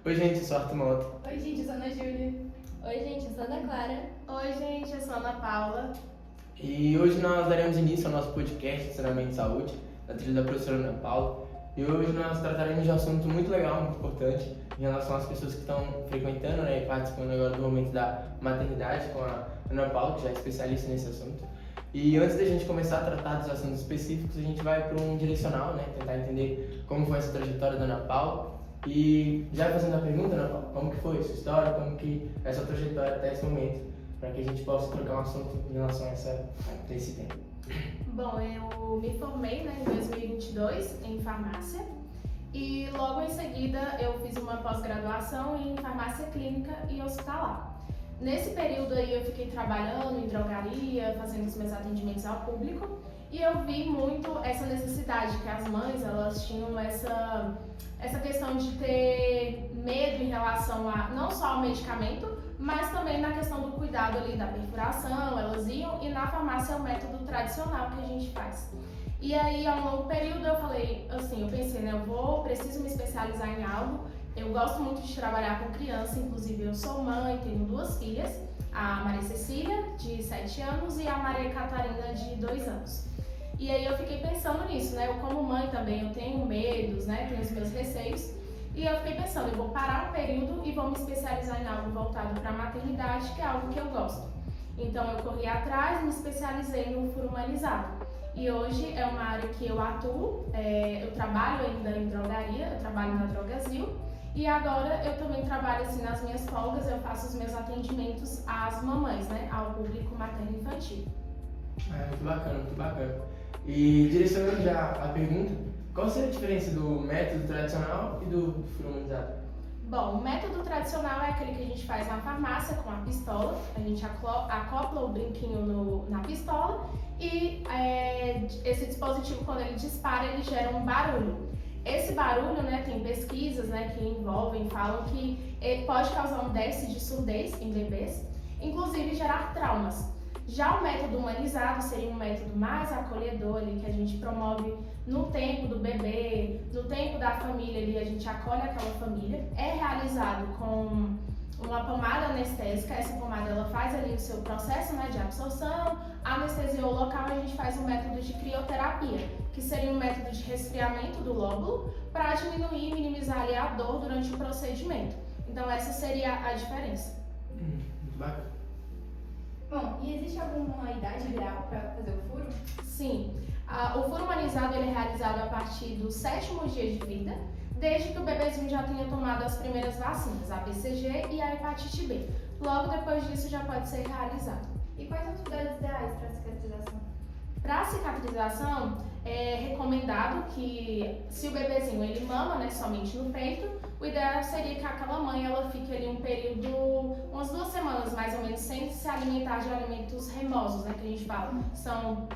Oi, gente, eu sou Arthur Mota. Oi, gente, eu sou a Ana Júlia. Oi, gente, eu sou a Ana Clara. Oi, gente, eu sou a Ana Paula. E hoje nós daremos início ao nosso podcast de Treinamento de Saúde, da trilha da professora Ana Paula. E hoje nós trataremos de um assunto muito legal, muito importante, em relação às pessoas que estão frequentando, e participando agora do momento da maternidade com a Ana Paula, que já é especialista nesse assunto. E antes da gente começar a tratar dos assuntos específicos, a gente vai para um direcional, tentar entender como foi essa trajetória da Ana Paula. E já fazendo a pergunta, Ana Paula, como que foi a sua história, como que é a sua trajetória até esse momento, para que a gente possa trocar um assunto em relação a esse tema. Bom, eu me formei em 2022 em farmácia e logo em seguida eu fiz uma pós-graduação em farmácia clínica e hospitalar. Nesse período aí eu fiquei trabalhando em drogaria, fazendo os meus atendimentos ao público e eu vi muito essa necessidade que as mães elas tinham essa questão de ter medo em relação a não só ao medicamento, mas também na questão do cuidado ali da perfuração, elas iam e na farmácia é o método tradicional que a gente faz. E aí, ao longo período, eu falei, assim, eu pensei, preciso me especializar em algo. Eu gosto muito de trabalhar com criança, inclusive eu sou mãe, tenho 2 filhas, a Maria Cecília, de 7 anos, e a Maria Catarina, de 2 anos. E aí eu fiquei pensando nisso, eu como mãe também, eu tenho medos, tenho os meus receios. E eu fiquei pensando, eu vou parar um período e vou me especializar em algo voltado para a maternidade, que é algo que eu gosto. Então eu corri atrás, me especializei no furo humanizado. E hoje é uma área que eu atuo, eu trabalho ainda em drogaria, eu trabalho na Drogazil. E agora eu também trabalho assim nas minhas folgas, eu faço os meus atendimentos às mamães, ao público materno infantil. Muito bacana, muito bacana. E direcionando já a pergunta, qual seria a diferença do método tradicional e do furo humanizado? Bom, o método tradicional é aquele que a gente faz na farmácia com a pistola. A gente acopla o brinquinho na pistola e esse dispositivo, quando ele dispara, ele gera um barulho. Esse barulho, tem pesquisas que falam que ele pode causar um déficit de surdez em bebês, inclusive gerar traumas. Já o método humanizado seria um método mais acolhedor, ali, que a gente promove no tempo do bebê, no tempo da família, ali, a gente acolhe aquela família. É realizado com uma pomada anestésica, essa pomada ela faz ali o seu processo de absorção, anestesiou o local, a gente faz um método de crioterapia, que seria um método de resfriamento do lóbulo para diminuir e minimizar ali, a dor durante o procedimento. Então essa seria a diferença. Muito bacana. Bom, e existe alguma idade ideal para fazer o furo? Sim, o furo humanizado ele é realizado a partir do 7º dia de vida, desde que o bebezinho já tenha tomado as primeiras vacinas, a BCG e a hepatite B. Logo depois disso já pode ser realizado. E quais são as idades ideais para a cicatrização? Para a cicatrização, é recomendado que, se o bebezinho ele mama somente no peito, o ideal seria que aquela mãe ela fique ali um período, umas 2 semanas mais ou menos, sem se alimentar de alimentos remosos, que a gente fala. São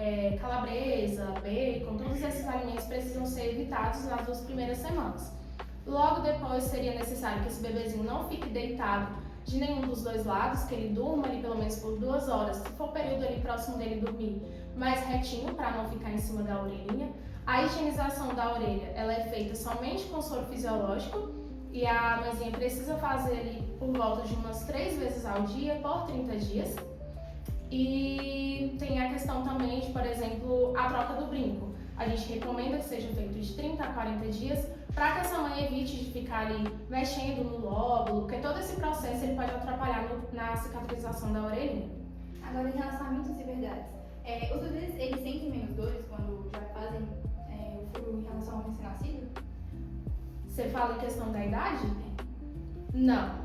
calabresa, bacon, todos esses alimentos precisam ser evitados nas 2 primeiras semanas. Logo depois seria necessário que esse bebezinho não fique deitado de nenhum dos 2 lados, que ele durma ali pelo menos por 2 horas, se for o período ali próximo dele dormir, mais retinho, para não ficar em cima da orelhinha. A higienização da orelha, ela é feita somente com soro fisiológico e a mãezinha precisa fazer ali por volta de umas 3 vezes ao dia, por 30 dias. E tem a questão também de, por exemplo, a troca do brinco. A gente recomenda que seja feito de 30 a 40 dias, para que essa mãe evite de ficar ali mexendo no lóbulo, porque todo esse processo ele pode atrapalhar na cicatrização da orelhinha. Agora, em relação a mitos e verdades, os bebês eles sentem menos dores quando já fazem o furo em relação ao recém-nascido? Você fala em questão da idade? Não,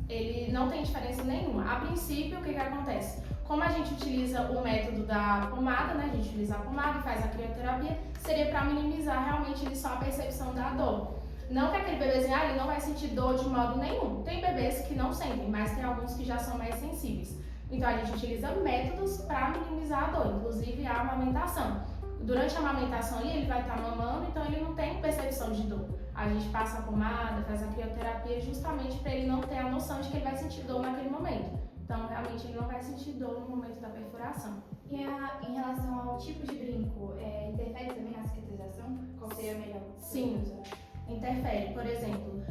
ele não tem diferença nenhuma. A princípio, o que acontece? Como a gente utiliza o método da pomada, a gente utiliza a pomada e faz a crioterapia, seria para minimizar realmente só a percepção da dor. Não que aquele bebezinho ele não vai sentir dor de modo nenhum. Tem bebês que não sentem, mas tem alguns que já são mais sensíveis. Então a gente utiliza métodos para minimizar a dor, inclusive a amamentação. Durante a amamentação ele vai estar mamando, então ele não tem percepção de dor. A gente passa a pomada, faz a crioterapia justamente para ele não ter a noção de que ele vai sentir dor naquele momento. Então, realmente, ele não vai sentir dor no momento da perfuração. E em relação ao tipo de brinco, interfere também na cicatrização? Qual seria o melhor? Sim. interfere. Por exemplo,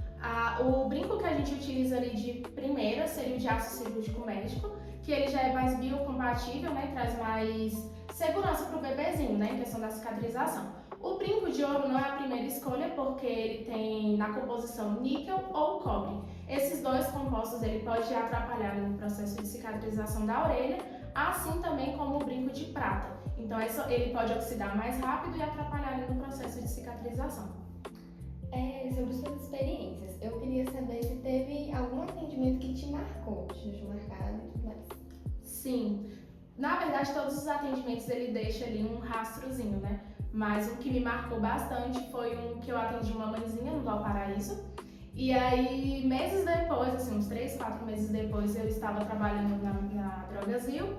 o brinco que a gente utiliza ali de primeira seria o de aço cirúrgico médico, que ele já é mais biocompatível, né, traz mais segurança para o bebezinho, né, em questão da cicatrização. O brinco de ouro não é a primeira escolha porque ele tem na composição níquel ou cobre. Esses dois compostos ele pode atrapalhar no processo de cicatrização da orelha, assim também como o brinco de prata. Então ele pode oxidar mais rápido e atrapalhar no processo de cicatrização. Sobre suas experiências, eu queria saber se teve algum atendimento que te marcou, te deixou marcado e tudo mais. Sim, na verdade todos os atendimentos ele deixa ali um rastrozinho, né? Mas um que me marcou bastante foi um que eu atendi uma mãezinha no Valparaíso. E aí, meses depois, assim, uns 3, 4 meses depois, eu estava trabalhando na Drogazil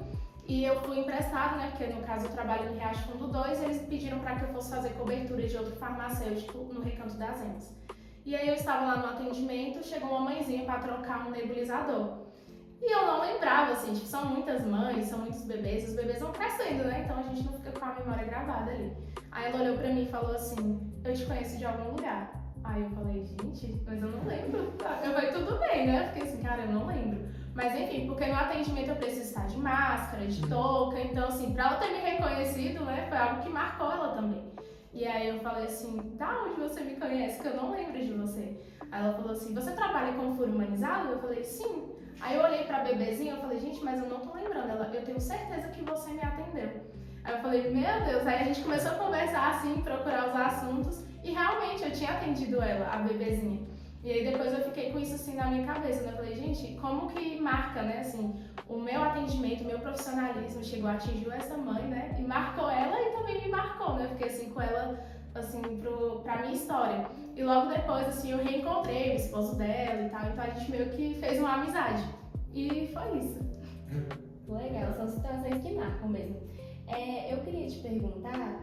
e eu fui emprestada, né? Porque no caso eu trabalho no Riacho Fundo 2 e eles pediram para que eu fosse fazer cobertura de outro farmacêutico no Recanto das Emas. E aí eu estava lá no atendimento, chegou uma mãezinha para trocar um nebulizador. E eu não lembrava, assim, tipo, são muitas mães, são muitos bebês, os bebês vão crescendo, né? Então a gente não fica com a memória gravada ali. Aí ela olhou pra mim e falou assim, eu te conheço de algum lugar. Aí eu falei, gente, mas eu não lembro. Eu falei, tudo bem, né? Eu fiquei assim, cara, eu não lembro. Mas enfim, porque no atendimento eu preciso estar de máscara, de touca, então assim, pra ela ter me reconhecido, né, foi algo que marcou ela também. E aí eu falei assim, da onde você me conhece? Que eu não lembro de você. Aí ela falou assim, você trabalha com furo humanizado? Eu falei, sim. Aí eu olhei pra bebezinha e falei, gente, mas eu não tô lembrando. Ela, eu tenho certeza que você me atendeu. Aí eu falei, meu Deus. Aí a gente começou a conversar assim, procurar os assuntos. E realmente eu tinha atendido ela, a bebezinha. E aí depois eu fiquei com isso assim na minha cabeça, né? Eu falei, gente, como que marca, né, assim, o meu atendimento, o meu profissionalismo chegou, atingiu essa mãe, né? E marcou ela e também me marcou, né? Eu fiquei assim com ela, assim, pra minha história. E logo depois, assim, eu reencontrei o esposo dela e tal, então a gente meio que fez uma amizade. E foi isso. Legal, são situações que marcam mesmo. Eu queria te perguntar,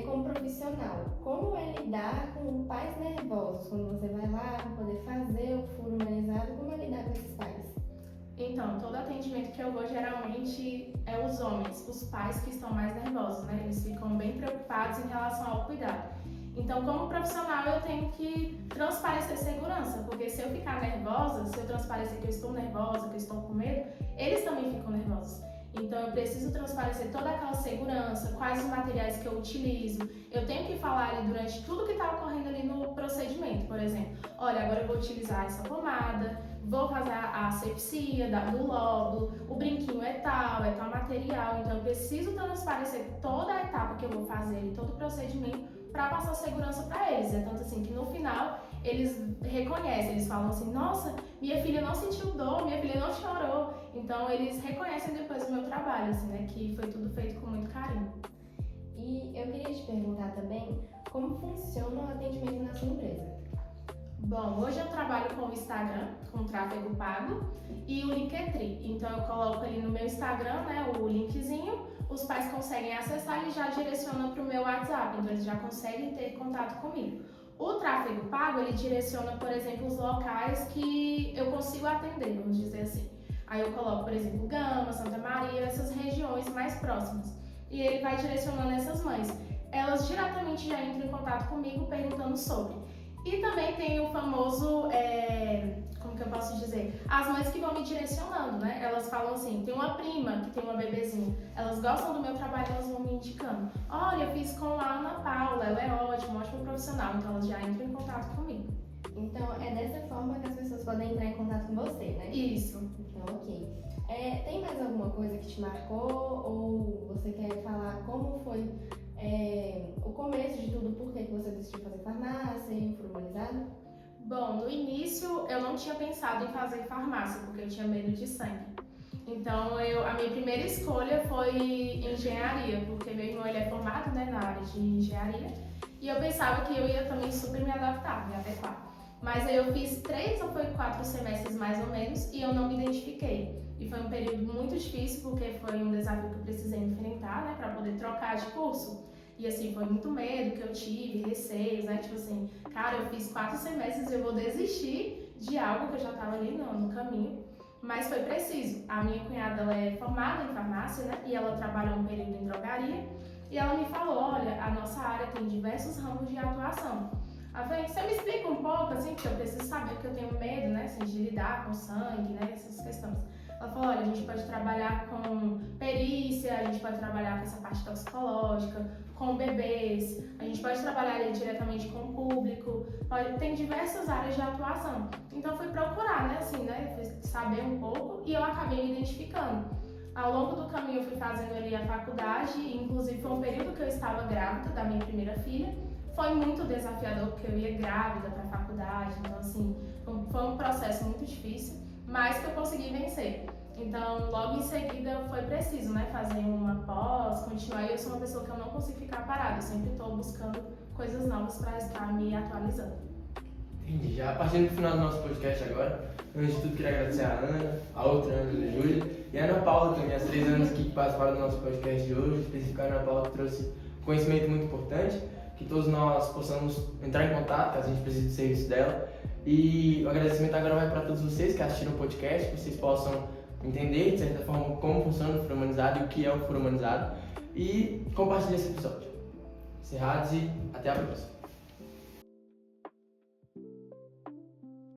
como profissional, como é lidar com pais nervosos? Quando você vai lá para poder fazer o furo humanizado, como é lidar com esses pais? Então, todo atendimento que eu vou, geralmente, é os homens, os pais que estão mais nervosos, né? Eles ficam bem preocupados em relação ao cuidado. Então, como profissional, eu tenho que transparecer segurança, porque se eu ficar nervosa, se eu transparecer que eu estou nervosa, que eu estou com medo, eles também ficam nervosos. Então, eu preciso transparecer toda aquela segurança, quais os materiais que eu utilizo. Eu tenho que falar ali durante tudo que está ocorrendo ali no procedimento, por exemplo. Olha, agora eu vou utilizar essa pomada, vou fazer a asepsia do lóbulo, o brinquinho é tal material. Então, eu preciso transparecer toda a etapa que eu vou fazer e todo o procedimento para passar segurança para eles. É tanto assim que no final eles reconhecem, eles falam assim, nossa, minha filha não sentiu dor, minha filha não chorou. Então eles reconhecem depois o meu trabalho, assim, né, que foi tudo feito com muito carinho. E eu queria te perguntar também como funciona o atendimento na sua empresa. Bom, hoje eu trabalho com o Instagram, com tráfego pago, e o Linktree. Então eu coloco ali no meu Instagram, né, o linkzinho, os pais conseguem acessar e já direciona para o meu WhatsApp, então eles já conseguem ter contato comigo. O tráfego pago, ele direciona, por exemplo, os locais que eu consigo atender, vamos dizer assim. Aí eu coloco, por exemplo, Gama, Santa Maria, essas regiões mais próximas. E ele vai direcionando essas mães. Elas diretamente já entram em contato comigo perguntando sobre. E também tem o famoso, como que eu posso dizer? As mães que vão me direcionando, né? Elas falam assim, tem uma prima que tem uma bebezinha, elas gostam do meu trabalho, elas vão me indicando. Olha, eu fiz com a Ana Paula, ela é ótima, ótima profissional, então elas já entram em contato comigo. Então é dessa forma que as pessoas podem entrar em contato com você, né? Isso. Então, ok. Tem mais alguma coisa que te marcou ou você quer falar como foi o começo de tudo, por que você decidiu fazer farmácia e furo humanizado? Bom, no início eu não tinha pensado em fazer farmácia, porque eu tinha medo de sangue. Então a minha primeira escolha foi engenharia, porque meu irmão ele é formado, né, na área de engenharia, e eu pensava que eu ia também super me adaptar, me adequar. Mas aí eu fiz 3 ou 4 semestres mais ou menos e eu não me identifiquei. E foi um período muito difícil porque foi um desafio que eu precisei enfrentar, né, para poder trocar de curso. E assim, foi muito medo que eu tive, receios, né, tipo assim, cara, eu fiz 4 semestres e eu vou desistir de algo que eu já estava ali no caminho. Mas foi preciso. A minha cunhada, ela é formada em farmácia, né, e ela trabalhou um período em drogaria. E ela me falou, olha, a nossa área tem diversos ramos de atuação. Ela você me explica um pouco, assim, porque eu preciso saber, porque eu tenho medo, né, assim, de lidar com sangue, né, essas questões. Ela falou, olha, a gente pode trabalhar com perícia, a gente pode trabalhar com essa parte toxicológica, com bebês, a gente pode trabalhar ali diretamente com o público, tem diversas áreas de atuação. Então, fui procurar, né, assim, né, fui saber um pouco e eu acabei me identificando. Ao longo do caminho, eu fui fazendo ali a faculdade, inclusive foi um período que eu estava grávida da minha primeira filha. Foi muito desafiador, porque eu ia grávida para a faculdade, então, assim, foi um processo muito difícil, mas que eu consegui vencer. Então, logo em seguida, foi preciso, né, fazer uma pós, continuar, e eu sou uma pessoa que eu não consigo ficar parada, eu sempre estou buscando coisas novas para estar me atualizando. Entendi. Já partindo do final do nosso podcast agora, antes de tudo, queria agradecer a Ana, a outra Ana, a Júlia, e a Ana Paula também, as 3 anos que participaram do nosso podcast de hoje, especificamente a Ana Paula que trouxe conhecimento muito importante, que todos nós possamos entrar em contato, caso a gente precise do serviço dela. E o agradecimento agora vai para todos vocês que assistiram o podcast, que vocês possam entender, de certa forma, como funciona o Furo Humanizado e o que é o Furo Humanizado, e compartilhar esse episódio. Encerrados e até a próxima.